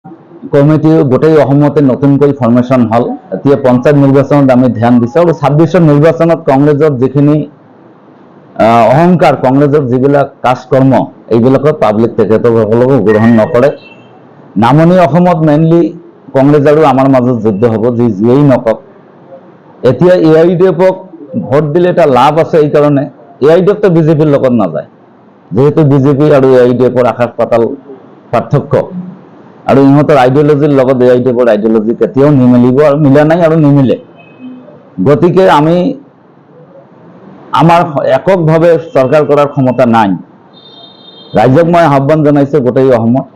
Committee গোটেই অসমতে নতুনকৈ ফৰ্মেশ্যন হ'ল। এতিয়া পঞ্চায়ত নিৰ্বাচনত আমি ধ্যান দিছোঁ আৰু 26ৰ নিৰ্বাচনত কংগ্ৰেছৰ যিখিনি অহংকাৰ, কংগ্ৰেছৰ যিবিলাক কাজকৰ্ম, এইবিলাকক পাব্লিক তেখেতসকলকো গ্ৰহণ নকৰে। নামনি অসমত মেইনলি কংগ্ৰেছ আৰু আমাৰ মাজত যুদ্ধ হ'ব, যিয়েই নকওক। এতিয়া AIDF-ক ভোট দিলে এটা লাভ আছে, এইকাৰণে AIDF-টো বিজেপিৰ লগত নাযায়, যিহেতু বিজেপি আৰু AIDF-ৰ আকাশ পাতাল পাৰ্থক্য, আৰু ইহঁতৰ আইডিঅলজিৰ লগত AIDF-ৰ আইডিঅলজি কেতিয়াও নিমিলিব আৰু মিলা নাই আৰু নিমিলে। গতিকে আমি আমাৰ এককভাৱে চৰকাৰ কৰাৰ ক্ষমতা নাই। ৰাজ্যক মই আহ্বান জনাইছোঁ গোটেই অসমত,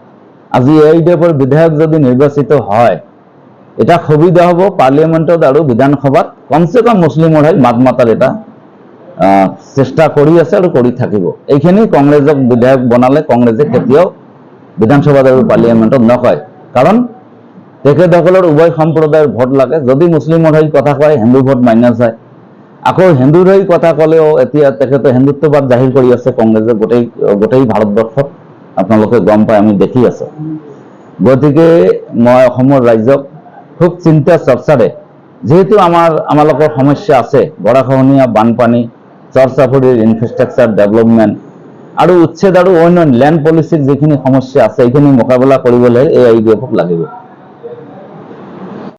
আজি AIDF-ৰ বিধায়ক যদি নিৰ্বাচিত হয়, এটা সুবিধা হ'ব পাৰ্লিয়ামেণ্টত আৰু বিধানসভাত কমচে কম মুছলিমৰ হৈ মাত মাতাৰ এটা চেষ্টা কৰি আছে আৰু কৰি থাকিব। এইখিনি কংগ্ৰেছক বিধায়ক বনালে কংগ্ৰেছে কেতিয়াও বিধানসভাত আৰু পাৰ্লিয়ামেণ্টত নকয়, কাৰণ তেখেতসকলৰ উভয় সম্প্ৰদায়ৰ ভোট লাগে। যদি মুছলিমৰ হৈ কথা কয়, হিন্দু ভোট মাইনাছ যায়। আকৌ হিন্দুৰ হৈ কথা ক'লেও এতিয়া তেখেতে হিন্দুত্ববাদ জাহিৰ কৰি আছে কংগ্ৰেছে গোটেই ভাৰতবৰ্ষত, আপোনালোকে গম পাই, আমি দেখি আছোঁ। গতিকে মই অসমৰ ৰাইজক খুব চিন্তা চৰ্চাৰে, যিহেতু আমালোকৰ সমস্যা আছে, গৰাখহনীয়া, বানপানী, চৰ চাপৰিৰ ইনফ্ৰাষ্ট্ৰাকচাৰ ডেভেলপমেণ্ট আৰু উচ্ছেদ আৰু অন্যান্য লেণ্ড পলিচিৰ যিখিনি সমস্যা আছে, এইখিনি মোকাবিলা কৰিবলৈ AIDF-ক লাগিব।